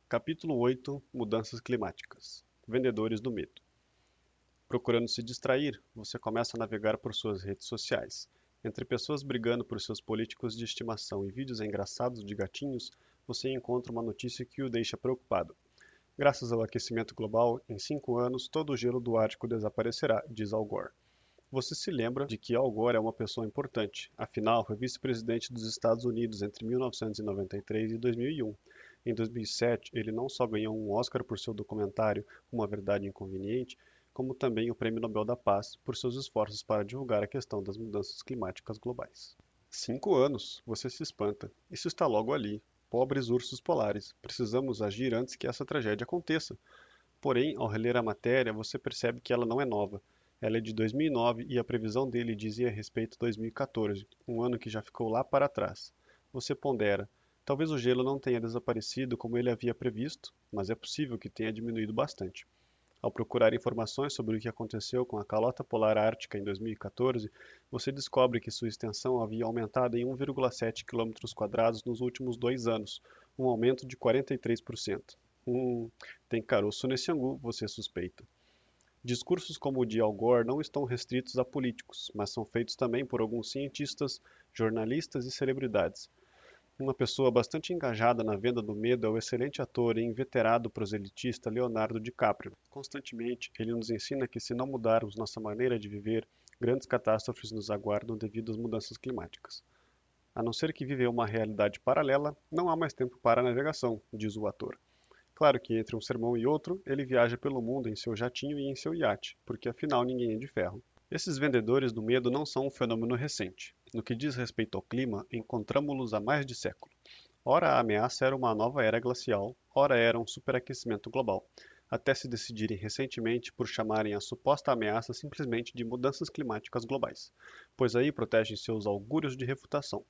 Capítulo 8: Mudanças climáticas. Vendedores do medo. Procurando se distrair, você começa a navegar por suas redes sociais. Entre pessoas brigando por seus políticos de estimação e vídeos engraçados de gatinhos, você encontra uma notícia que o deixa preocupado. Graças ao aquecimento global, em 5 anos todo o gelo do Ártico desaparecerá, diz Al Gore. Você se lembra de que Al Gore é uma pessoa importante, afinal foi vice-presidente dos Estados Unidos entre 1993 e 2001. Em 2007, ele não só ganhou um Oscar por seu documentário Uma Verdade Inconveniente, como também o Prêmio Nobel da Paz por seus esforços para divulgar a questão das mudanças climáticas globais. 5 anos, você se espanta. Isso está logo ali. Pobres ursos polares. Precisamos agir antes que essa tragédia aconteça. Porém, ao reler a matéria, você percebe que ela não é nova. Ela é de 2009 e a previsão dele dizia a respeito de 2014, um ano que já ficou lá para trás. Você pondera: talvez o gelo não tenha desaparecido como ele havia previsto, mas é possível que tenha diminuído bastante. Ao procurar informações sobre o que aconteceu com a calota polar ártica em 2014, você descobre que sua extensão havia aumentado em 1,7 km² nos últimos 2 anos, um aumento de 43%. Tem caroço nesse angu, você suspeita. Discursos como o de Al Gore não estão restritos a políticos, mas são feitos também por alguns cientistas, jornalistas e celebridades. Uma pessoa bastante engajada na venda do medo é o excelente ator e inveterado proselitista Leonardo DiCaprio. Constantemente, ele nos ensina que se não mudarmos nossa maneira de viver, grandes catástrofes nos aguardam devido às mudanças climáticas. A não ser que viver uma realidade paralela, não há mais tempo para a navegação, diz o ator. Claro que entre um sermão e outro, ele viaja pelo mundo em seu jatinho e em seu iate, porque afinal ninguém é de ferro. Esses vendedores do medo não são um fenômeno recente. No que diz respeito ao clima, encontramo-los há mais de século. Ora a ameaça era uma nova era glacial, ora era um superaquecimento global, até se decidirem recentemente por chamarem a suposta ameaça simplesmente de mudanças climáticas globais, pois aí protegem seus augúrios de refutação.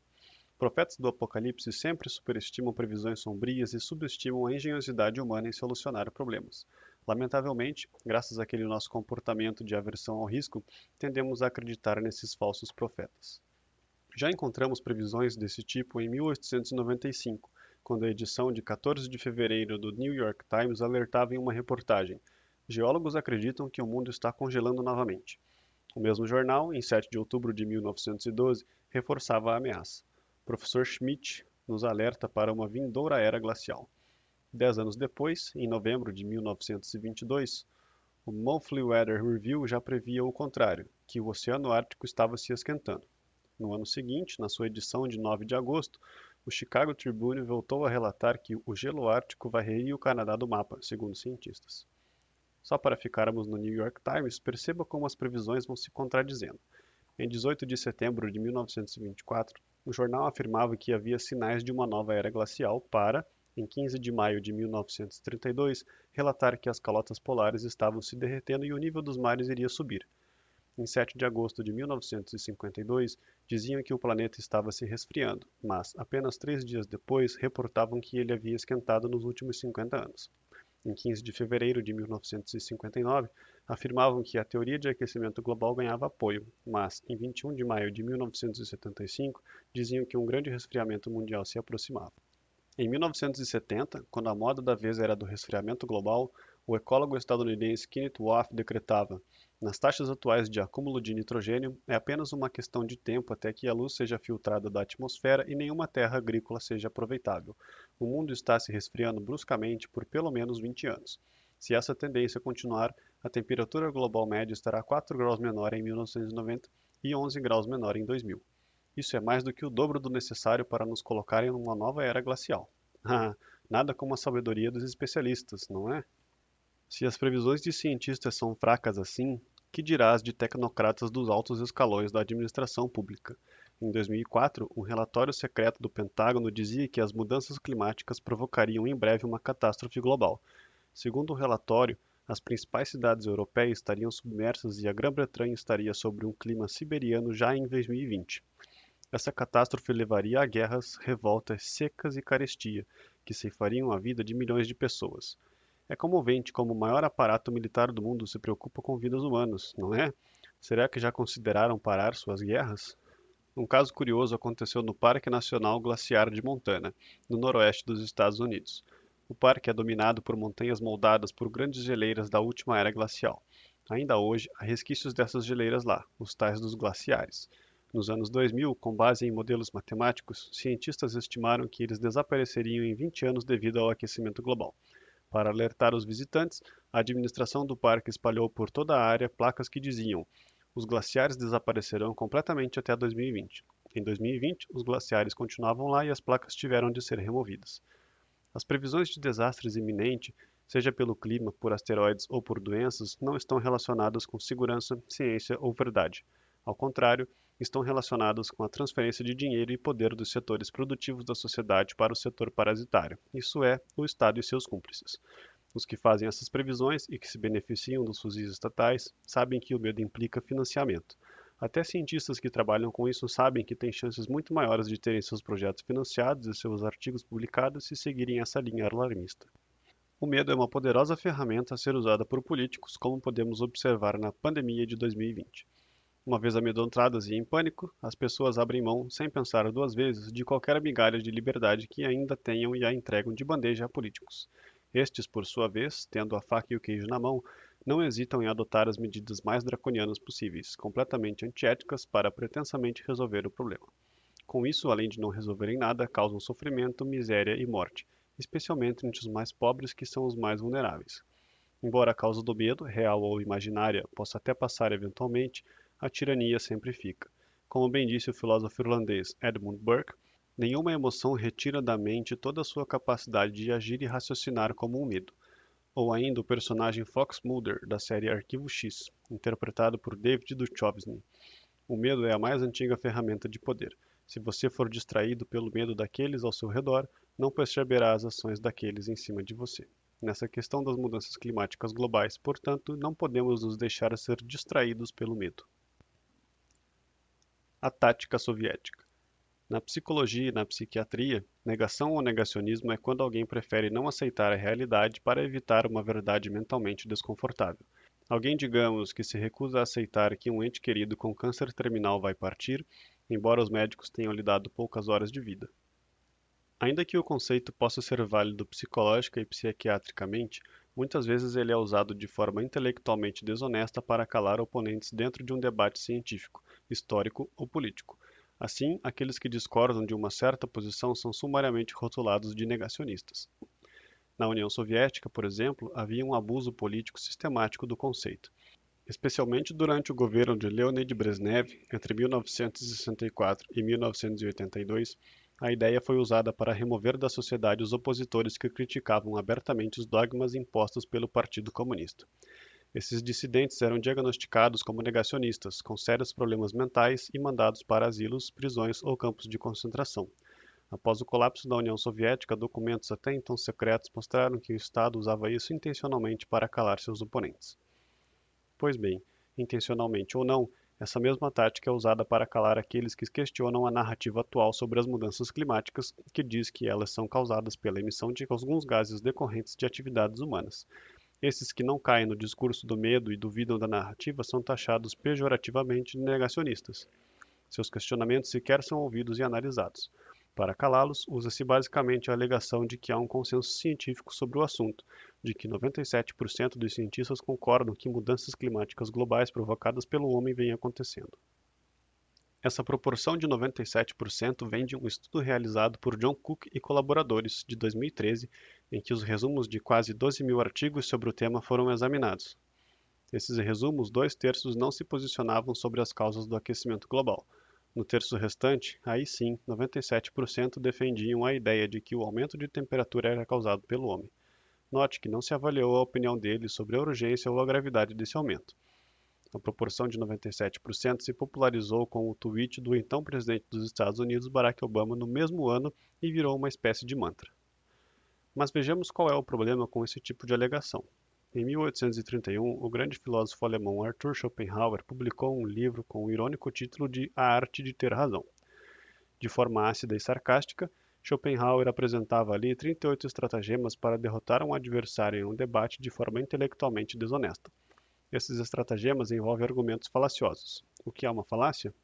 Profetas do Apocalipse sempre superestimam previsões sombrias e subestimam a engenhosidade humana em solucionar problemas. Lamentavelmente, graças àquele nosso comportamento de aversão ao risco, tendemos a acreditar nesses falsos profetas. Já encontramos previsões desse tipo em 1895, quando a edição de 14 de fevereiro do New York Times alertava em uma reportagem: geólogos acreditam que o mundo está congelando novamente. O mesmo jornal, em 7 de outubro de 1912, reforçava a ameaça. Professor Schmidt nos alerta para uma vindoura era glacial. 10 anos depois, em novembro de 1922, o Monthly Weather Review já previa o contrário, que o Oceano Ártico estava se esquentando. No ano seguinte, na sua edição de 9 de agosto, o Chicago Tribune voltou a relatar que o gelo ártico varreria o Canadá do mapa, segundo cientistas. Só para ficarmos no New York Times, perceba como as previsões vão se contradizendo. Em 18 de setembro de 1924, o jornal afirmava que havia sinais de uma nova era glacial para, em 15 de maio de 1932, relatar que as calotas polares estavam se derretendo e o nível dos mares iria subir. Em 7 de agosto de 1952, diziam que o planeta estava se resfriando, mas, apenas 3 dias depois, reportavam que ele havia esquentado nos últimos 50 anos. Em 15 de fevereiro de 1959, afirmavam que a teoria de aquecimento global ganhava apoio, mas, em 21 de maio de 1975, diziam que um grande resfriamento mundial se aproximava. Em 1970, quando a moda da vez era do resfriamento global, o ecólogo estadunidense Kenneth Woff decretava: nas taxas atuais de acúmulo de nitrogênio, é apenas uma questão de tempo até que a luz seja filtrada da atmosfera e nenhuma terra agrícola seja aproveitável. O mundo está se resfriando bruscamente por pelo menos 20 anos. Se essa tendência continuar, a temperatura global média estará 4 graus menor em 1990 e 11 graus menor em 2000. Isso é mais do que o dobro do necessário para nos colocarem numa nova era glacial. Ah, nada como a sabedoria dos especialistas, não é? Se as previsões de cientistas são fracas assim, que dirás de tecnocratas dos altos escalões da administração pública? Em 2004, um relatório secreto do Pentágono dizia que as mudanças climáticas provocariam em breve uma catástrofe global. Segundo o relatório, as principais cidades europeias estariam submersas e a Grã-Bretanha estaria sobre um clima siberiano já em 2020. Essa catástrofe levaria a guerras, revoltas, secas e carestia, que ceifariam a vida de milhões de pessoas. É comovente como o maior aparato militar do mundo se preocupa com vidas humanas, não é? Será que já consideraram parar suas guerras? Um caso curioso aconteceu no Parque Nacional Glaciar de Montana, no noroeste dos Estados Unidos. O parque é dominado por montanhas moldadas por grandes geleiras da última era glacial. Ainda hoje, há resquícios dessas geleiras lá, os tais dos glaciares. Nos anos 2000, com base em modelos matemáticos, cientistas estimaram que eles desapareceriam em 20 anos devido ao aquecimento global. Para alertar os visitantes, a administração do parque espalhou por toda a área placas que diziam: os glaciares desaparecerão completamente até 2020. Em 2020, os glaciares continuavam lá e as placas tiveram de ser removidas. As previsões de desastres iminentes, seja pelo clima, por asteroides ou por doenças, não estão relacionadas com segurança, ciência ou verdade. Ao contrário, estão relacionadas com a transferência de dinheiro e poder dos setores produtivos da sociedade para o setor parasitário, isso é, o Estado e seus cúmplices. Os que fazem essas previsões e que se beneficiam dos fuzis estatais sabem que o medo implica financiamento. Até cientistas que trabalham com isso sabem que têm chances muito maiores de terem seus projetos financiados e seus artigos publicados se seguirem essa linha alarmista. O medo é uma poderosa ferramenta a ser usada por políticos, como podemos observar na pandemia de 2020. Uma vez amedrontadas e em pânico, as pessoas abrem mão, sem pensar duas vezes, de qualquer migalha de liberdade que ainda tenham e a entregam de bandeja a políticos. Estes, por sua vez, tendo a faca e o queijo na mão, não hesitam em adotar as medidas mais draconianas possíveis, completamente antiéticas, para pretensamente resolver o problema. Com isso, além de não resolverem nada, causam sofrimento, miséria e morte, especialmente entre os mais pobres, que são os mais vulneráveis. Embora a causa do medo, real ou imaginária, possa até passar eventualmente, a tirania sempre fica. Como bem disse o filósofo irlandês Edmund Burke, nenhuma emoção retira da mente toda a sua capacidade de agir e raciocinar como um medo. Ou ainda o personagem Fox Mulder, da série Arquivo X, interpretado por David Duchovny. O medo é a mais antiga ferramenta de poder. Se você for distraído pelo medo daqueles ao seu redor, não perceberá as ações daqueles em cima de você. Nessa questão das mudanças climáticas globais, portanto, não podemos nos deixar ser distraídos pelo medo. A tática soviética. Na psicologia e na psiquiatria, negação ou negacionismo é quando alguém prefere não aceitar a realidade para evitar uma verdade mentalmente desconfortável. Alguém, digamos, que se recusa a aceitar que um ente querido com câncer terminal vai partir, embora os médicos tenham lhe dado poucas horas de vida. Ainda que o conceito possa ser válido psicológica e psiquiatricamente, muitas vezes ele é usado de forma intelectualmente desonesta para calar oponentes dentro de um debate científico, histórico ou político. Assim, aqueles que discordam de uma certa posição são sumariamente rotulados de negacionistas. Na União Soviética, por exemplo, havia um abuso político sistemático do conceito, especialmente durante o governo de Leonid Brezhnev entre 1964 e 1982. A ideia foi usada para remover da sociedade os opositores que criticavam abertamente os dogmas impostos pelo Partido Comunista. Esses dissidentes eram diagnosticados como negacionistas, com sérios problemas mentais e mandados para asilos, prisões ou campos de concentração. Após o colapso da União Soviética, documentos até então secretos mostraram que o Estado usava isso intencionalmente para calar seus oponentes. Pois bem, intencionalmente ou não, essa mesma tática é usada para calar aqueles que questionam a narrativa atual sobre as mudanças climáticas, que diz que elas são causadas pela emissão de alguns gases decorrentes de atividades humanas. Esses que não caem no discurso do medo e duvidam da narrativa são taxados pejorativamente de negacionistas. Seus questionamentos sequer são ouvidos e analisados. Para calá-los, usa-se basicamente a alegação de que há um consenso científico sobre o assunto, de que 97% dos cientistas concordam que mudanças climáticas globais provocadas pelo homem vêm acontecendo. Essa proporção de 97% vem de um estudo realizado por John Cook e colaboradores, de 2013, em que os resumos de quase 12 mil artigos sobre o tema foram examinados. Nesses resumos, 2/3 não se posicionavam sobre as causas do aquecimento global. No terço restante, aí sim, 97% defendiam a ideia de que o aumento de temperatura era causado pelo homem. Note que não se avaliou a opinião deles sobre a urgência ou a gravidade desse aumento. A proporção de 97% se popularizou com o tweet do então presidente dos Estados Unidos, Barack Obama, no mesmo ano e virou uma espécie de mantra. Mas vejamos qual é o problema com esse tipo de alegação. Em 1831, o grande filósofo alemão Arthur Schopenhauer publicou um livro com o irônico título de A Arte de Ter Razão. De forma ácida e sarcástica, Schopenhauer apresentava ali 38 estratagemas para derrotar um adversário em um debate de forma intelectualmente desonesta. Esses estratagemas envolvem argumentos falaciosos. O que é uma falácia?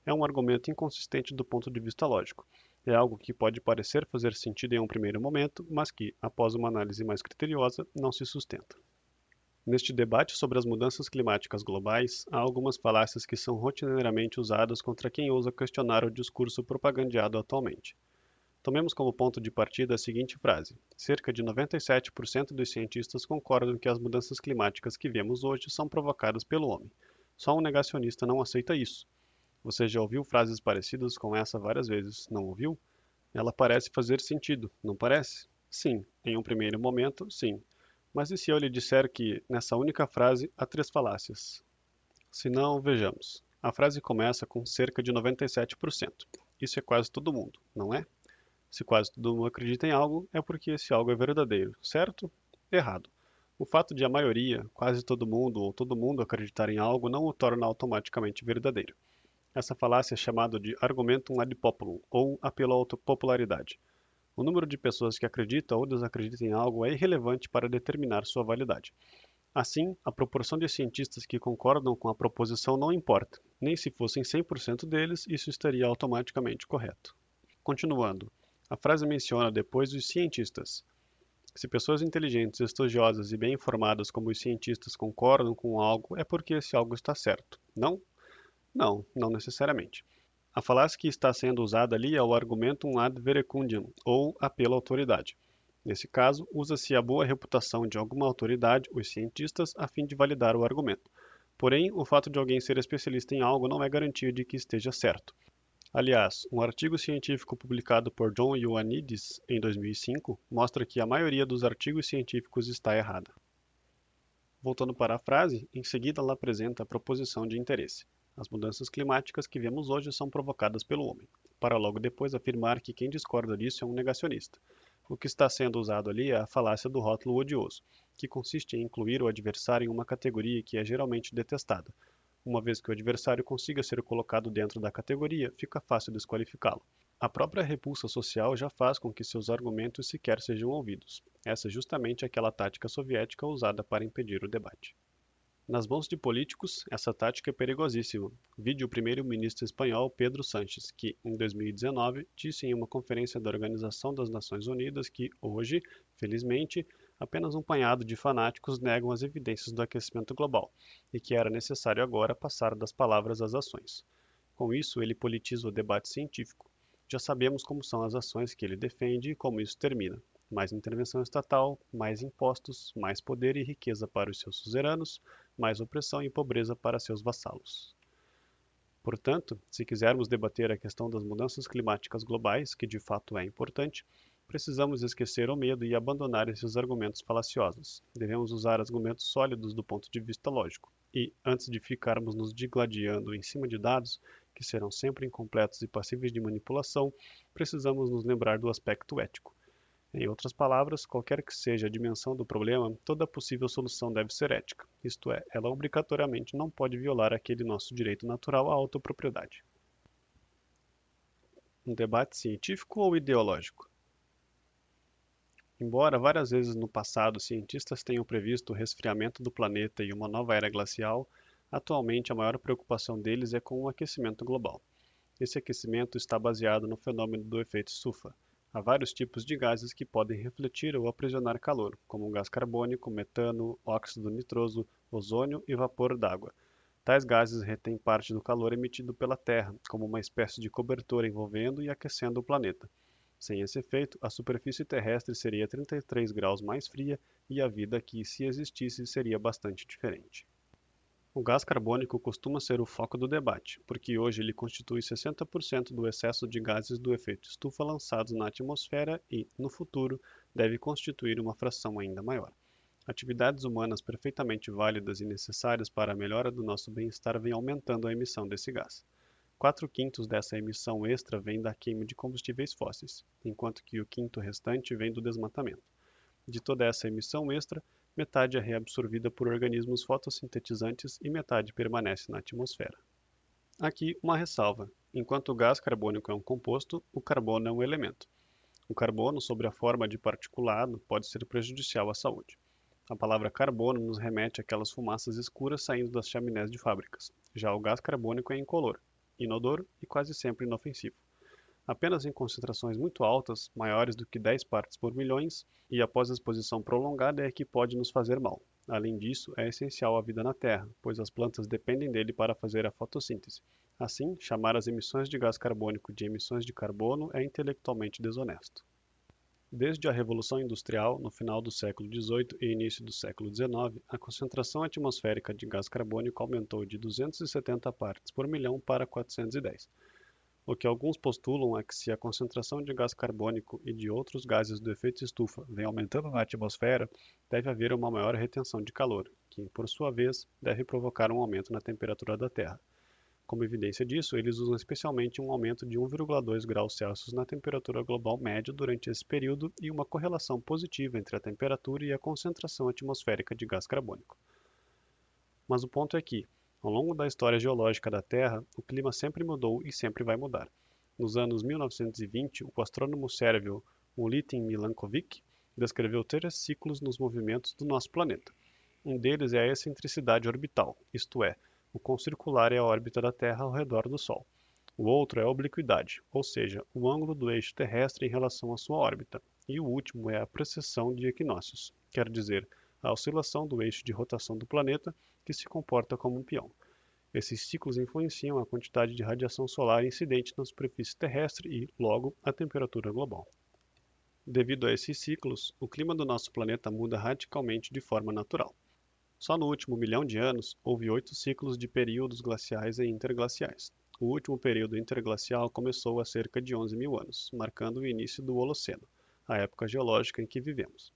É um argumento inconsistente do ponto de vista lógico. É algo que pode parecer fazer sentido em um primeiro momento, mas que, após uma análise mais criteriosa, não se sustenta. Neste debate sobre as mudanças climáticas globais, há algumas falácias que são rotineiramente usadas contra quem ousa questionar o discurso propagandeado atualmente. Tomemos como ponto de partida a seguinte frase: cerca de 97% dos cientistas concordam que as mudanças climáticas que vemos hoje são provocadas pelo homem. Só um negacionista não aceita isso. Você já ouviu frases parecidas com essa várias vezes, não ouviu? Ela parece fazer sentido, não parece? Sim, em um primeiro momento, sim. Mas e se eu lhe disser que, nessa única frase, há três falácias? Se não, vejamos. A frase começa com cerca de 97%. Isso é quase todo mundo, não é? Se quase todo mundo acredita em algo, é porque esse algo é verdadeiro, certo? Errado. O fato de a maioria, quase todo mundo ou todo mundo acreditar em algo não o torna automaticamente verdadeiro. Essa falácia é chamada de argumentum ad populum, ou apelo à popularidade. O número de pessoas que acreditam ou desacreditam em algo é irrelevante para determinar sua validade. Assim, a proporção de cientistas que concordam com a proposição não importa, nem se fossem 100% deles, isso estaria automaticamente correto. Continuando, a frase menciona depois os cientistas. Se pessoas inteligentes, estudiosas e bem informadas como os cientistas concordam com algo, é porque esse algo está certo. Não? Não, não necessariamente. A falácia que está sendo usada ali é o argumentum ad verecundiam, ou apelo à autoridade. Nesse caso, usa-se a boa reputação de alguma autoridade, os cientistas, a fim de validar o argumento. Porém, o fato de alguém ser especialista em algo não é garantia de que esteja certo. Aliás, um artigo científico publicado por John Ioannidis em 2005 mostra que a maioria dos artigos científicos está errada. Voltando para a frase, em seguida ela apresenta a proposição de interesse. As mudanças climáticas que vemos hoje são provocadas pelo homem, para logo depois afirmar que quem discorda disso é um negacionista. O que está sendo usado ali é a falácia do rótulo odioso, que consiste em incluir o adversário em uma categoria que é geralmente detestada. Uma vez que o adversário consiga ser colocado dentro da categoria, fica fácil desqualificá-lo. A própria repulsa social já faz com que seus argumentos sequer sejam ouvidos. Essa é justamente aquela tática soviética usada para impedir o debate. Nas mãos de políticos, essa tática é perigosíssima. Vide o primeiro-ministro espanhol Pedro Sánchez, que, em 2019, disse em uma conferência da Organização das Nações Unidas que, hoje, felizmente, apenas um punhado de fanáticos negam as evidências do aquecimento global, e que era necessário agora passar das palavras às ações. Com isso, ele politiza o debate científico. Já sabemos como são as ações que ele defende e como isso termina. Mais intervenção estatal, mais impostos, mais poder e riqueza para os seus suzeranos, mais opressão e pobreza para seus vassalos. Portanto, se quisermos debater a questão das mudanças climáticas globais, que de fato é importante, precisamos esquecer o medo e abandonar esses argumentos falaciosos. Devemos usar argumentos sólidos do ponto de vista lógico. E, antes de ficarmos nos digladiando em cima de dados, que serão sempre incompletos e passíveis de manipulação, precisamos nos lembrar do aspecto ético. Em outras palavras, qualquer que seja a dimensão do problema, toda possível solução deve ser ética, isto é, ela obrigatoriamente não pode violar aquele nosso direito natural à autopropriedade. Um debate científico ou ideológico? Embora várias vezes no passado cientistas tenham previsto o resfriamento do planeta e uma nova era glacial, atualmente a maior preocupação deles é com o aquecimento global. Esse aquecimento está baseado no fenômeno do efeito estufa. Há vários tipos de gases que podem refletir ou aprisionar calor, como o gás carbônico, metano, óxido nitroso, ozônio e vapor d'água. Tais gases retêm parte do calor emitido pela Terra, como uma espécie de cobertor envolvendo e aquecendo o planeta. Sem esse efeito, a superfície terrestre seria 33 graus mais fria e a vida aqui, se existisse, seria bastante diferente. O gás carbônico costuma ser o foco do debate, porque hoje ele constitui 60% do excesso de gases do efeito estufa lançados na atmosfera e, no futuro, deve constituir uma fração ainda maior. Atividades humanas perfeitamente válidas e necessárias para a melhora do nosso bem-estar vêm aumentando a emissão desse gás. 4/5 dessa emissão extra vem da queima de combustíveis fósseis, enquanto que o quinto restante vem do desmatamento. De toda essa emissão extra, metade é reabsorvida por organismos fotossintetizantes e metade permanece na atmosfera. Aqui uma ressalva: enquanto o gás carbônico é um composto, o carbono é um elemento. O carbono, sob a forma de particulado, pode ser prejudicial à saúde. A palavra carbono nos remete àquelas fumaças escuras saindo das chaminés de fábricas. Já o gás carbônico é incolor, inodoro e quase sempre inofensivo. apenas em concentrações muito altas, maiores do que 10 partes por milhões, e após a exposição prolongada é que pode nos fazer mal. Além disso, é essencial à vida na Terra, pois as plantas dependem dele para fazer a fotossíntese. Assim, chamar as emissões de gás carbônico de emissões de carbono é intelectualmente desonesto. Desde a Revolução Industrial, no final do século XVIII e início do século XIX, a concentração atmosférica de gás carbônico aumentou de 270 partes por milhão para 410. O que alguns postulam é que se a concentração de gás carbônico e de outros gases do efeito estufa vem aumentando na atmosfera, deve haver uma maior retenção de calor, que, por sua vez, deve provocar um aumento na temperatura da Terra. Como evidência disso, eles usam especialmente um aumento de 1,2 graus Celsius na temperatura global média durante esse período e uma correlação positiva entre a temperatura e a concentração atmosférica de gás carbônico. Mas o ponto é que, ao longo da história geológica da Terra, o clima sempre mudou e sempre vai mudar. Nos anos 1920, o astrônomo sérvio Milutin Milankovic descreveu 3 ciclos nos movimentos do nosso planeta. Um deles é a excentricidade orbital, isto é, o quão circular é a órbita da Terra ao redor do Sol. O outro é a obliquidade, ou seja, o ângulo do eixo terrestre em relação à sua órbita. E o último é a precessão de equinócios, quer dizer, a oscilação do eixo de rotação do planeta, que se comporta como um peão. Esses ciclos influenciam a quantidade de radiação solar incidente na superfície terrestre e, logo, a temperatura global. Devido a esses ciclos, o clima do nosso planeta muda radicalmente de forma natural. Só no último milhão de anos, houve 8 ciclos de períodos glaciais e interglaciais. O último período interglacial começou há cerca de 11 mil anos, marcando o início do Holoceno, a época geológica em que vivemos.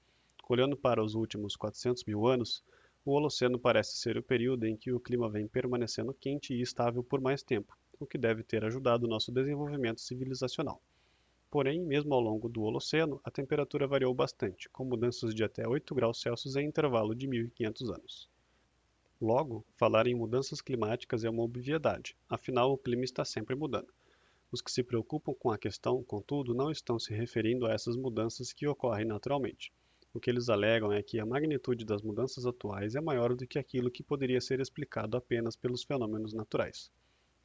Olhando para os últimos 400 mil anos, o Holoceno parece ser o período em que o clima vem permanecendo quente e estável por mais tempo, o que deve ter ajudado o nosso desenvolvimento civilizacional. Porém, mesmo ao longo do Holoceno, a temperatura variou bastante, com mudanças de até 8 graus Celsius em intervalo de 1500 anos. Logo, falar em mudanças climáticas é uma obviedade, afinal o clima está sempre mudando. Os que se preocupam com a questão, contudo, não estão se referindo a essas mudanças que ocorrem naturalmente. O que eles alegam é que a magnitude das mudanças atuais é maior do que aquilo que poderia ser explicado apenas pelos fenômenos naturais.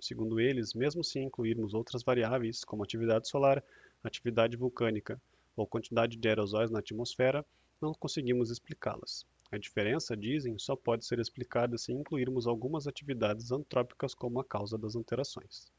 Segundo eles, mesmo se incluirmos outras variáveis, como atividade solar, atividade vulcânica ou quantidade de aerosóis na atmosfera, não conseguimos explicá-las. A diferença, dizem, só pode ser explicada se incluirmos algumas atividades antrópicas como a causa das alterações.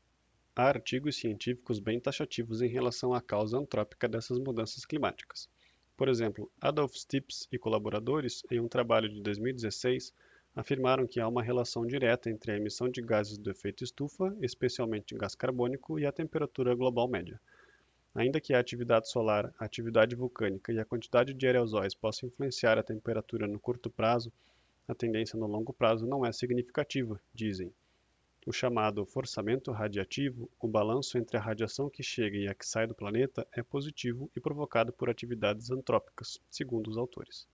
Há artigos científicos bem taxativos em relação à causa antrópica dessas mudanças climáticas. Por exemplo, Adolf Stips e colaboradores, em um trabalho de 2016, afirmaram que há uma relação direta entre a emissão de gases do efeito estufa, especialmente gás carbônico, e a temperatura global média. Ainda que a atividade solar, a atividade vulcânica e a quantidade de aerosóis possam influenciar a temperatura no curto prazo, a tendência no longo prazo não é significativa, dizem. O chamado forçamento radiativo, o balanço entre a radiação que chega e a que sai do planeta, é positivo e provocado por atividades antrópicas, segundo os autores.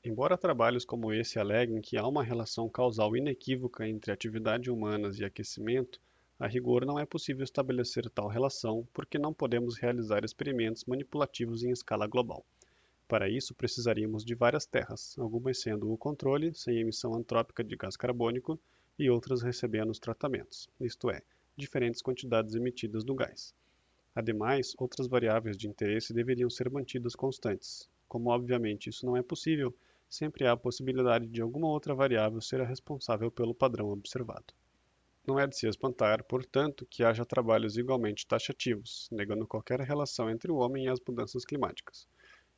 Embora trabalhos como esse aleguem que há uma relação causal inequívoca entre atividades humanas e aquecimento, a rigor não é possível estabelecer tal relação porque não podemos realizar experimentos manipulativos em escala global. Para isso, precisaríamos de várias terras, algumas sendo o controle, sem emissão antrópica de gás carbônico, e outras recebendo os tratamentos, isto é, diferentes quantidades emitidas do gás. Ademais, outras variáveis de interesse deveriam ser mantidas constantes. Como obviamente isso não é possível, sempre há a possibilidade de alguma outra variável ser a responsável pelo padrão observado. Não é de se espantar, portanto, que haja trabalhos igualmente taxativos, negando qualquer relação entre o homem e as mudanças climáticas.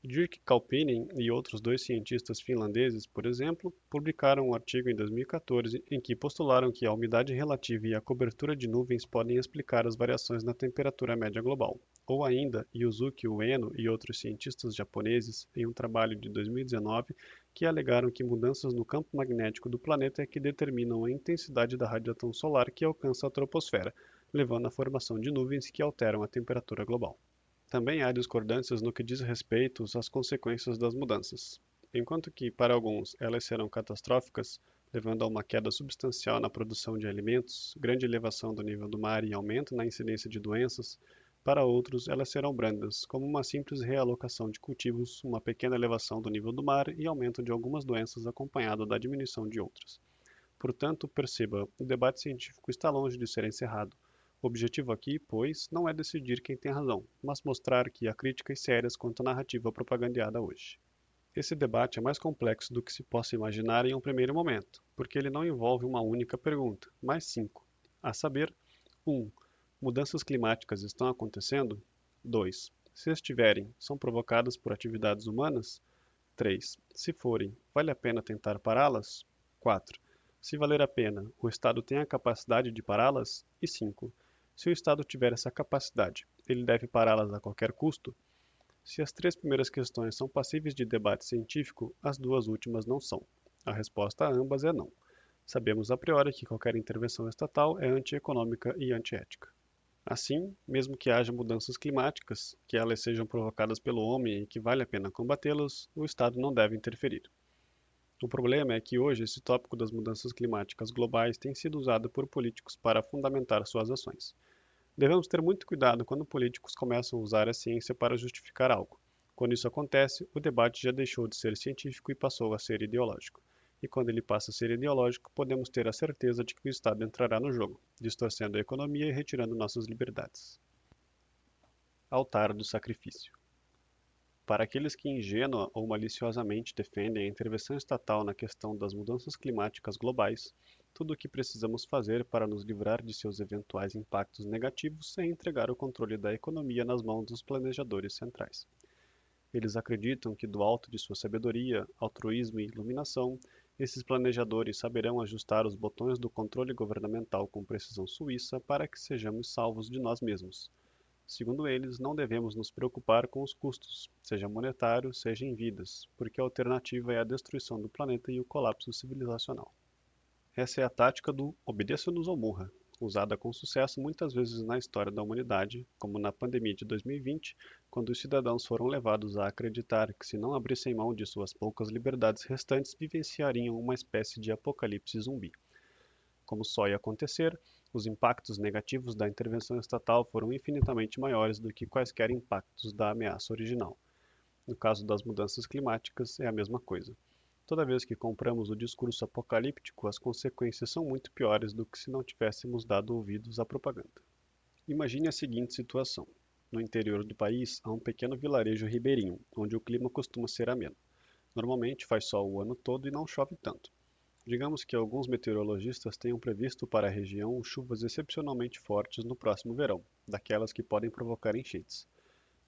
Dirk Kauppinen e outros 2 cientistas finlandeses, por exemplo, publicaram um artigo em 2014 em que postularam que a umidade relativa e a cobertura de nuvens podem explicar as variações na temperatura média global. Ou ainda, Yuzuki Ueno e outros cientistas japoneses, em um trabalho de 2019, que alegaram que mudanças no campo magnético do planeta é que determinam a intensidade da radiação solar que alcança a troposfera, levando à formação de nuvens que alteram a temperatura global. Também há discordâncias no que diz respeito às consequências das mudanças. Enquanto que, para alguns, elas serão catastróficas, levando a uma queda substancial na produção de alimentos, grande elevação do nível do mar e aumento na incidência de doenças, para outros, elas serão brandas, como uma simples realocação de cultivos, uma pequena elevação do nível do mar e aumento de algumas doenças acompanhado da diminuição de outras. Portanto, perceba, o debate científico está longe de ser encerrado. O objetivo aqui, pois, não é decidir quem tem razão, mas mostrar que há críticas sérias quanto à narrativa propagandeada hoje. Esse debate é mais complexo do que se possa imaginar em um primeiro momento, porque ele não envolve uma única pergunta, mas cinco, a saber: 1. Mudanças climáticas estão acontecendo? 2. Se estiverem, são provocadas por atividades humanas? 3. Se forem, vale a pena tentar pará-las? 4. Se valer a pena, o Estado tem a capacidade de pará-las? E 5. Se o Estado tiver essa capacidade, ele deve pará-las a qualquer custo? Se as três primeiras questões são passíveis de debate científico, as duas últimas não são. A resposta a ambas é não. Sabemos a priori que qualquer intervenção estatal é antieconômica e antiética. Assim, mesmo que haja mudanças climáticas, que elas sejam provocadas pelo homem e que vale a pena combatê-las, o Estado não deve interferir. O problema é que hoje esse tópico das mudanças climáticas globais tem sido usado por políticos para fundamentar suas ações. Devemos ter muito cuidado quando políticos começam a usar a ciência para justificar algo. Quando isso acontece, o debate já deixou de ser científico e passou a ser ideológico. E quando ele passa a ser ideológico, podemos ter a certeza de que o Estado entrará no jogo, distorcendo a economia e retirando nossas liberdades. Altar do sacrifício. Para aqueles que ingênua ou maliciosamente defendem a intervenção estatal na questão das mudanças climáticas globais, tudo o que precisamos fazer para nos livrar de seus eventuais impactos negativos é entregar o controle da economia nas mãos dos planejadores centrais. Eles acreditam que, do alto de sua sabedoria, altruísmo e iluminação, esses planejadores saberão ajustar os botões do controle governamental com precisão suíça para que sejamos salvos de nós mesmos. Segundo eles, não devemos nos preocupar com os custos, seja monetário, seja em vidas, porque a alternativa é a destruição do planeta e o colapso civilizacional. Essa é a tática do obedeça-nos ou morra, usada com sucesso muitas vezes na história da humanidade, como na pandemia de 2020, quando os cidadãos foram levados a acreditar que, se não abrissem mão de suas poucas liberdades restantes, vivenciariam uma espécie de apocalipse zumbi. Como só ia acontecer, os impactos negativos da intervenção estatal foram infinitamente maiores do que quaisquer impactos da ameaça original. No caso das mudanças climáticas, é a mesma coisa. Toda vez que compramos o discurso apocalíptico, as consequências são muito piores do que se não tivéssemos dado ouvidos à propaganda. Imagine a seguinte situação. No interior do país, há um pequeno vilarejo ribeirinho, onde o clima costuma ser ameno. Normalmente faz sol o ano todo e não chove tanto. Digamos que alguns meteorologistas tenham previsto para a região chuvas excepcionalmente fortes no próximo verão, daquelas que podem provocar enchentes.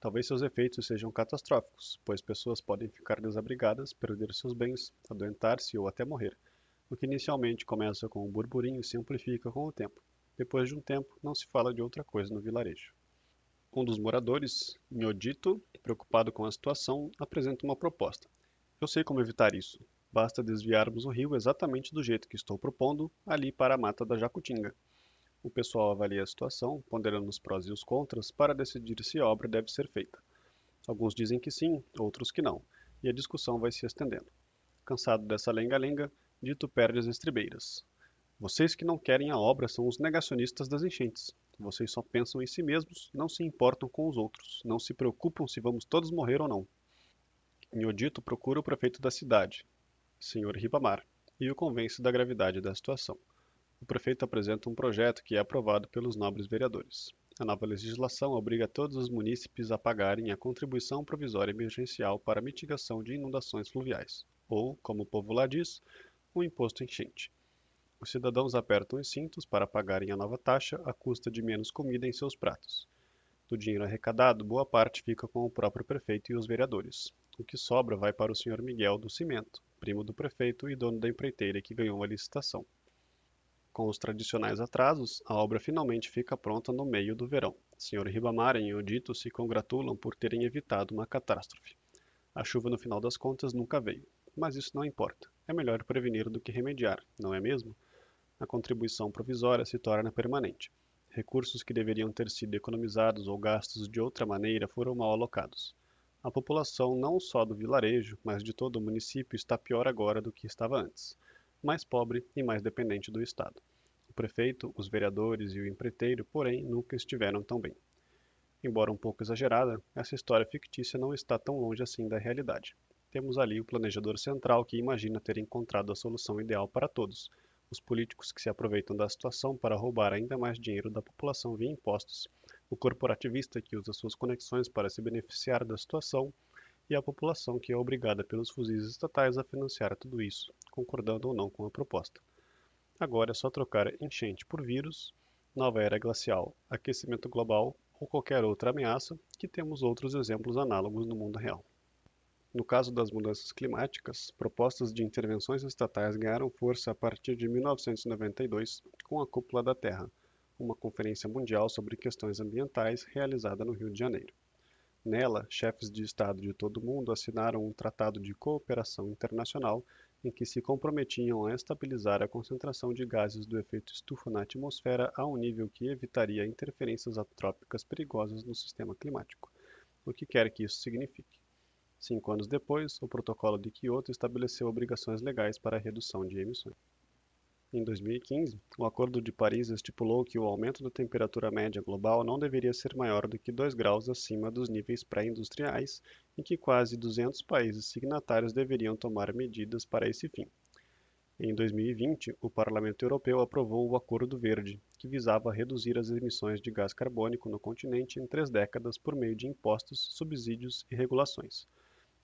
Talvez seus efeitos sejam catastróficos, pois pessoas podem ficar desabrigadas, perder seus bens, adoentar-se ou até morrer. O que inicialmente começa com um burburinho se amplifica com o tempo. Depois de um tempo, não se fala de outra coisa no vilarejo. Um dos moradores, Nhotito, preocupado com a situação, apresenta uma proposta. Eu sei como evitar isso. Basta desviarmos o rio exatamente do jeito que estou propondo, ali para a mata da Jacutinga. O pessoal avalia a situação, ponderando os prós e os contras, para decidir se a obra deve ser feita. Alguns dizem que sim, outros que não, e a discussão vai se estendendo. Cansado dessa lenga-lenga, Dito perde as estribeiras. Vocês que não querem a obra são os negacionistas das enchentes. Vocês só pensam em si mesmos, não se importam com os outros, não se preocupam se vamos todos morrer ou não. Nhotito procura o prefeito da cidade, Sr. Ribamar, e o convence da gravidade da situação. O prefeito apresenta um projeto que é aprovado pelos nobres vereadores. A nova legislação obriga todos os munícipes a pagarem a contribuição provisória emergencial para a mitigação de inundações fluviais, ou, como o povo lá diz, o imposto enchente. Os cidadãos apertam os cintos para pagarem a nova taxa à custa de menos comida em seus pratos. Do dinheiro arrecadado, boa parte fica com o próprio prefeito e os vereadores. O que sobra vai para o Sr. Miguel do Cimento, primo do prefeito e dono da empreiteira que ganhou a licitação. Com os tradicionais atrasos, a obra finalmente fica pronta no meio do verão. Sr. Ribamar e Nhotito se congratulam por terem evitado uma catástrofe. A chuva no final das contas nunca veio, mas isso não importa. É melhor prevenir do que remediar, não é mesmo? A contribuição provisória se torna permanente. Recursos que deveriam ter sido economizados ou gastos de outra maneira foram mal alocados. A população não só do vilarejo, mas de todo o município está pior agora do que estava antes, mais pobre e mais dependente do Estado. O prefeito, os vereadores e o empreiteiro, porém, nunca estiveram tão bem. Embora um pouco exagerada, essa história fictícia não está tão longe assim da realidade. Temos ali o planejador central que imagina ter encontrado a solução ideal para todos, os políticos que se aproveitam da situação para roubar ainda mais dinheiro da população via impostos, o corporativista que usa suas conexões para se beneficiar da situação e a população que é obrigada pelos fuzis estatais a financiar tudo isso, concordando ou não com a proposta. Agora é só trocar enchente por vírus, nova era glacial, aquecimento global ou qualquer outra ameaça, que temos outros exemplos análogos no mundo real. No caso das mudanças climáticas, propostas de intervenções estatais ganharam força a partir de 1992 com a Cúpula da Terra, uma conferência mundial sobre questões ambientais realizada no Rio de Janeiro. Nela, chefes de Estado de todo o mundo assinaram um tratado de cooperação internacional em que se comprometiam a estabilizar a concentração de gases do efeito estufa na atmosfera a um nível que evitaria interferências antrópicas perigosas no sistema climático, o que quer que isso signifique. 5 anos depois, o Protocolo de Quioto estabeleceu obrigações legais para a redução de emissões. Em 2015, o Acordo de Paris estipulou que o aumento da temperatura média global não deveria ser maior do que 2 graus acima dos níveis pré-industriais e que quase 200 países signatários deveriam tomar medidas para esse fim. Em 2020, o Parlamento Europeu aprovou o Acordo Verde, que visava reduzir as emissões de gás carbônico no continente em 3 décadas por meio de impostos, subsídios e regulações.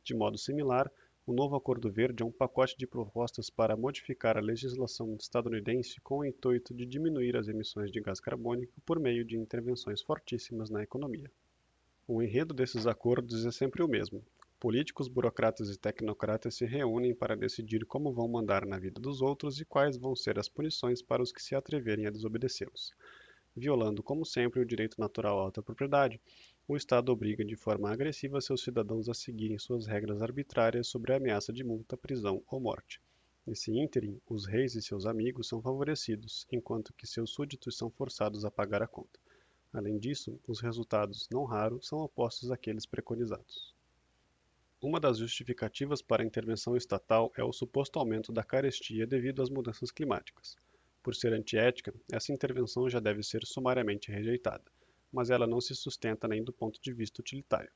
De modo similar, o novo Acordo Verde é um pacote de propostas para modificar a legislação estadunidense com o intuito de diminuir as emissões de gás carbônico por meio de intervenções fortíssimas na economia. O enredo desses acordos é sempre o mesmo. Políticos, burocratas e tecnocratas se reúnem para decidir como vão mandar na vida dos outros e quais vão ser as punições para os que se atreverem a desobedecê-los. Violando, como sempre, o direito natural à alta propriedade, o Estado obriga de forma agressiva seus cidadãos a seguirem suas regras arbitrárias sobre a ameaça de multa, prisão ou morte. Nesse ínterim, os reis e seus amigos são favorecidos, enquanto que seus súditos são forçados a pagar a conta. Além disso, os resultados, não raros, são opostos àqueles preconizados. Uma das justificativas para a intervenção estatal é o suposto aumento da carestia devido às mudanças climáticas. Por ser antiética, essa intervenção já deve ser sumariamente rejeitada, mas ela não se sustenta nem do ponto de vista utilitário.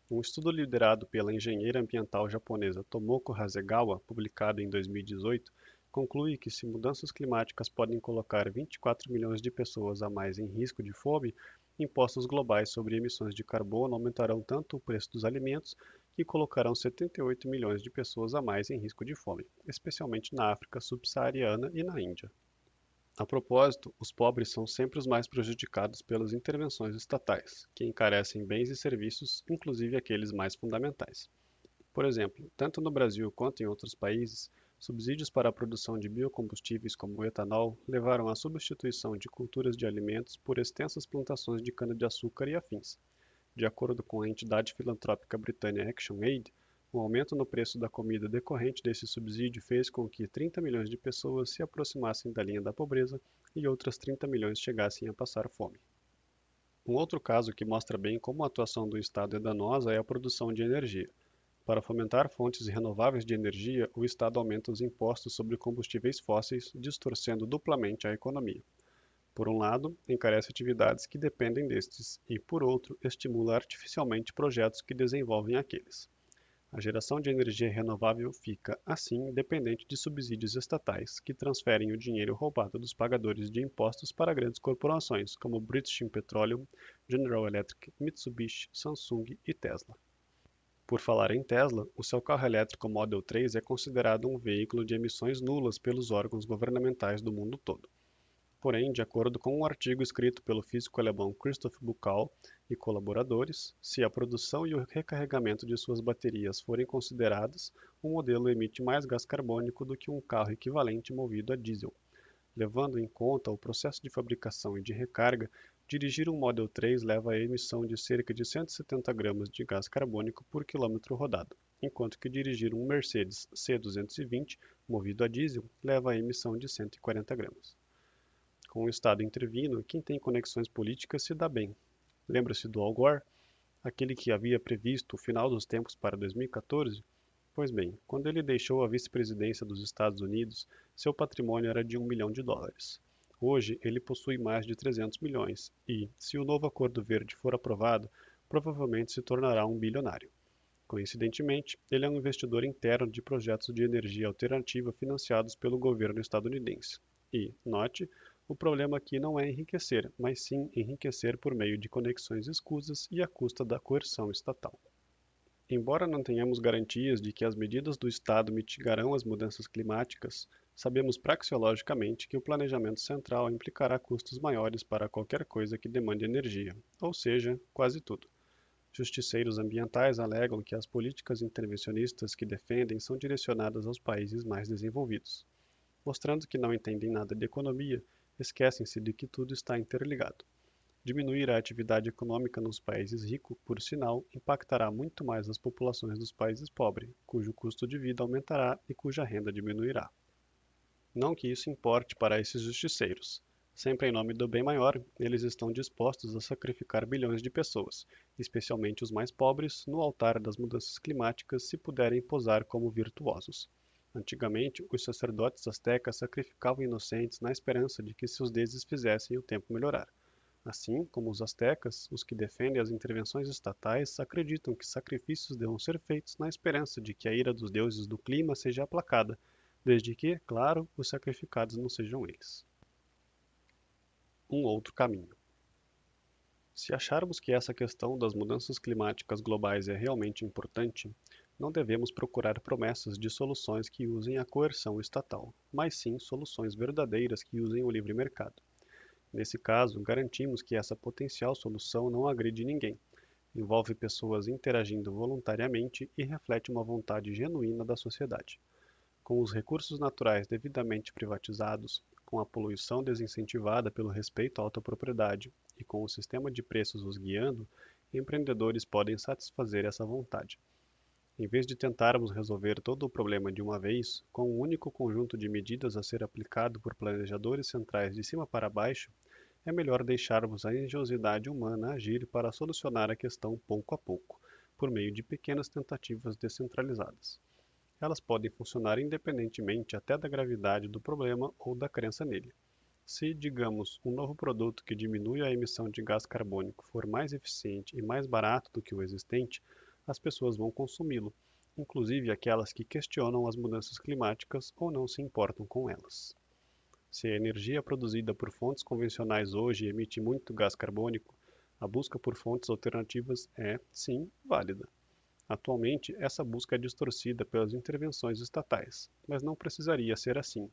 Um estudo liderado pela engenheira ambiental japonesa Tomoko Hasegawa, publicado em 2018, conclui que se mudanças climáticas podem colocar 24 milhões de pessoas a mais em risco de fome, impostos globais sobre emissões de carbono aumentarão tanto o preço dos alimentos que colocarão 78 milhões de pessoas a mais em risco de fome, especialmente na África subsaariana e na Índia. A propósito, os pobres são sempre os mais prejudicados pelas intervenções estatais, que encarecem bens e serviços, inclusive aqueles mais fundamentais. Por exemplo, tanto no Brasil quanto em outros países, subsídios para a produção de biocombustíveis como o etanol levaram à substituição de culturas de alimentos por extensas plantações de cana-de-açúcar e afins. De acordo com a entidade filantrópica britânica ActionAid, o aumento no preço da comida decorrente desse subsídio fez com que 30 milhões de pessoas se aproximassem da linha da pobreza e outras 30 milhões chegassem a passar fome. Um outro caso que mostra bem como a atuação do Estado é danosa é a produção de energia. Para fomentar fontes renováveis de energia, o Estado aumenta os impostos sobre combustíveis fósseis, distorcendo duplamente a economia. Por um lado, encarece atividades que dependem destes e, por outro, estimula artificialmente projetos que desenvolvem aqueles. A geração de energia renovável fica, assim, dependente de subsídios estatais, que transferem o dinheiro roubado dos pagadores de impostos para grandes corporações, como British Petroleum, General Electric, Mitsubishi, Samsung e Tesla. Por falar em Tesla, o seu carro elétrico Model 3 é considerado um veículo de emissões nulas pelos órgãos governamentais do mundo todo. Porém, de acordo com um artigo escrito pelo físico alemão Christoph Buchau e colaboradores, se a produção e o recarregamento de suas baterias forem consideradas, o modelo emite mais gás carbônico do que um carro equivalente movido a diesel. Levando em conta o processo de fabricação e de recarga, dirigir um Model 3 leva à emissão de cerca de 170 gramas de gás carbônico por quilômetro rodado, enquanto que dirigir um Mercedes C220 movido a diesel leva à emissão de 140 gramas. Com o Estado intervindo, quem tem conexões políticas se dá bem. Lembra-se do Al Gore, aquele que havia previsto o final dos tempos para 2014? Pois bem, quando ele deixou a vice-presidência dos Estados Unidos, seu patrimônio era de $1 milhão. Hoje, ele possui mais de 300 milhões e, se o novo Acordo Verde for aprovado, provavelmente se tornará um bilionário. Coincidentemente, ele é um investidor interno de projetos de energia alternativa financiados pelo governo estadunidense. E, note, o problema aqui não é enriquecer, mas sim enriquecer por meio de conexões escusas e à custa da coerção estatal. Embora não tenhamos garantias de que as medidas do Estado mitigarão as mudanças climáticas, sabemos praxeologicamente que o planejamento central implicará custos maiores para qualquer coisa que demande energia, ou seja, quase tudo. Justiceiros ambientais alegam que as políticas intervencionistas que defendem são direcionadas aos países mais desenvolvidos. Mostrando que não entendem nada de economia, esquecem-se de que tudo está interligado. Diminuir a atividade econômica nos países ricos, por sinal, impactará muito mais as populações dos países pobres, cujo custo de vida aumentará e cuja renda diminuirá. Não que isso importe para esses justiceiros. Sempre em nome do bem maior, eles estão dispostos a sacrificar bilhões de pessoas, especialmente os mais pobres, no altar das mudanças climáticas se puderem posar como virtuosos. Antigamente, os sacerdotes astecas sacrificavam inocentes na esperança de que seus deuses fizessem o tempo melhorar. Assim como os astecas, os que defendem as intervenções estatais acreditam que sacrifícios devam ser feitos na esperança de que a ira dos deuses do clima seja aplacada, desde que, claro, os sacrificados não sejam eles. Um outro caminho. Se acharmos que essa questão das mudanças climáticas globais é realmente importante, não devemos procurar promessas de soluções que usem a coerção estatal, mas sim soluções verdadeiras que usem o livre mercado. Nesse caso, garantimos que essa potencial solução não agride ninguém, envolve pessoas interagindo voluntariamente e reflete uma vontade genuína da sociedade. Com os recursos naturais devidamente privatizados, com a poluição desincentivada pelo respeito à autopropriedade e com o sistema de preços os guiando, empreendedores podem satisfazer essa vontade. Em vez de tentarmos resolver todo o problema de uma vez, com um único conjunto de medidas a ser aplicado por planejadores centrais de cima para baixo, é melhor deixarmos a engenhosidade humana agir para solucionar a questão pouco a pouco, por meio de pequenas tentativas descentralizadas. Elas podem funcionar independentemente até da gravidade do problema ou da crença nele. Se, digamos, um novo produto que diminui a emissão de gás carbônico for mais eficiente e mais barato do que o existente, as pessoas vão consumi-lo, inclusive aquelas que questionam as mudanças climáticas ou não se importam com elas. Se a energia produzida por fontes convencionais hoje emite muito gás carbônico, a busca por fontes alternativas é, sim, válida. Atualmente, essa busca é distorcida pelas intervenções estatais, mas não precisaria ser assim.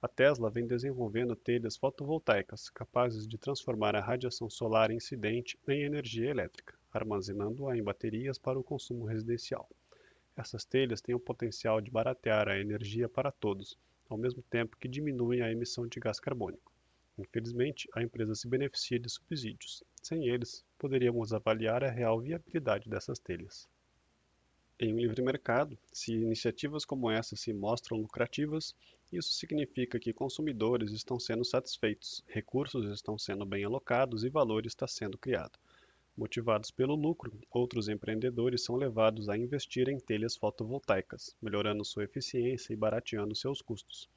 A Tesla vem desenvolvendo telhas fotovoltaicas capazes de transformar a radiação solar incidente em energia elétrica, armazenando-a em baterias para o consumo residencial. Essas telhas têm o potencial de baratear a energia para todos, ao mesmo tempo que diminuem a emissão de gás carbônico. Infelizmente, a empresa se beneficia de subsídios. Sem eles, poderíamos avaliar a real viabilidade dessas telhas. Em um livre mercado, se iniciativas como essa se mostram lucrativas, isso significa que consumidores estão sendo satisfeitos, recursos estão sendo bem alocados e valor está sendo criado. Motivados pelo lucro, outros empreendedores são levados a investir em telhas fotovoltaicas, melhorando sua eficiência e barateando seus custos.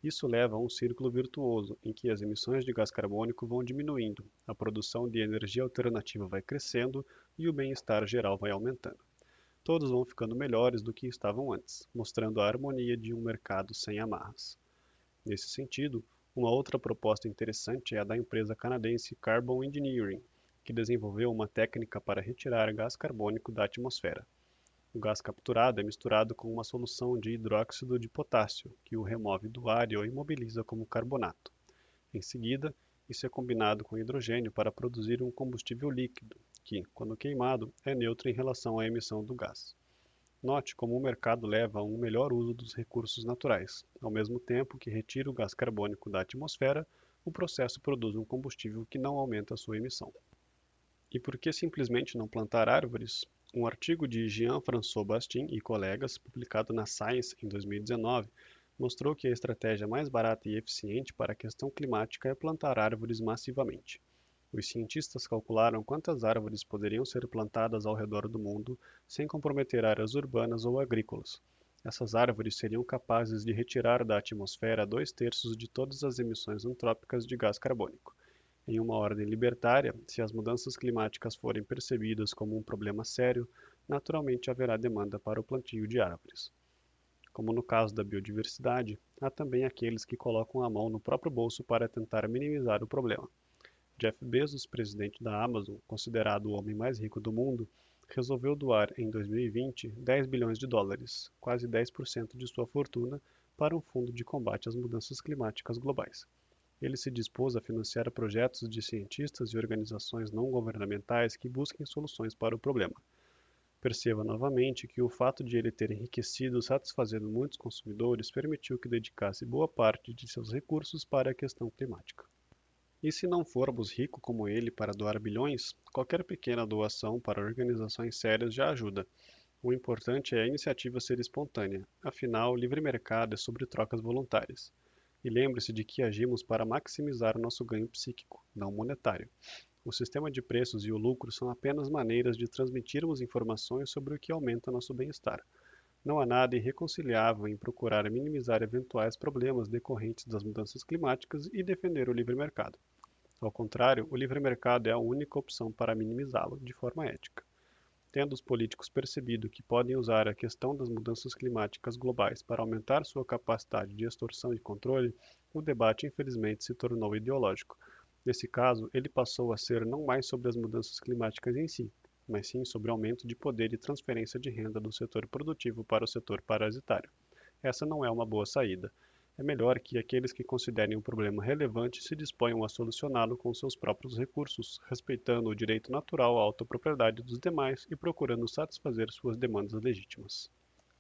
Isso leva a um círculo virtuoso, em que as emissões de gás carbônico vão diminuindo, a produção de energia alternativa vai crescendo e o bem-estar geral vai aumentando. Todos vão ficando melhores do que estavam antes, mostrando a harmonia de um mercado sem amarras. Nesse sentido, uma outra proposta interessante é a da empresa canadense Carbon Engineering, que desenvolveu uma técnica para retirar gás carbônico da atmosfera. O gás capturado é misturado com uma solução de hidróxido de potássio, que o remove do ar e o imobiliza como carbonato. Em seguida, isso é combinado com hidrogênio para produzir um combustível líquido, que, quando queimado, é neutro em relação à emissão do gás. Note como o mercado leva a um melhor uso dos recursos naturais. Ao mesmo tempo que retira o gás carbônico da atmosfera, o processo produz um combustível que não aumenta a sua emissão. E por que simplesmente não plantar árvores? Um artigo de Jean-François Bastin e colegas, publicado na Science em 2019, mostrou que a estratégia mais barata e eficiente para a questão climática é plantar árvores massivamente. Os cientistas calcularam quantas árvores poderiam ser plantadas ao redor do mundo sem comprometer áreas urbanas ou agrícolas. Essas árvores seriam capazes de retirar da atmosfera 2/3 de todas as emissões antrópicas de gás carbônico. Em uma ordem libertária, se as mudanças climáticas forem percebidas como um problema sério, naturalmente haverá demanda para o plantio de árvores. Como no caso da biodiversidade, há também aqueles que colocam a mão no próprio bolso para tentar minimizar o problema. Jeff Bezos, presidente da Amazon, considerado o homem mais rico do mundo, resolveu doar em 2020 10 bilhões de dólares, quase 10% de sua fortuna, para um fundo de combate às mudanças climáticas globais. Ele se dispôs a financiar projetos de cientistas e organizações não governamentais que busquem soluções para o problema. Perceba novamente que o fato de ele ter enriquecido satisfazendo muitos consumidores permitiu que dedicasse boa parte de seus recursos para a questão climática. E se não formos ricos como ele para doar bilhões, qualquer pequena doação para organizações sérias já ajuda. O importante é a iniciativa ser espontânea, afinal, o livre mercado é sobre trocas voluntárias. E lembre-se de que agimos para maximizar nosso ganho psíquico, não monetário. O sistema de preços e o lucro são apenas maneiras de transmitirmos informações sobre o que aumenta nosso bem-estar. Não há nada irreconciliável em procurar minimizar eventuais problemas decorrentes das mudanças climáticas e defender o livre mercado. Ao contrário, o livre mercado é a única opção para minimizá-lo de forma ética. Tendo os políticos percebido que podem usar a questão das mudanças climáticas globais para aumentar sua capacidade de extorsão e controle, o debate infelizmente se tornou ideológico. Nesse caso, ele passou a ser não mais sobre as mudanças climáticas em si, mas sim sobre o aumento de poder e transferência de renda do setor produtivo para o setor parasitário. Essa não é uma boa saída. É melhor que aqueles que considerem um problema relevante se disponham a solucioná-lo com seus próprios recursos, respeitando o direito natural à autopropriedade dos demais e procurando satisfazer suas demandas legítimas.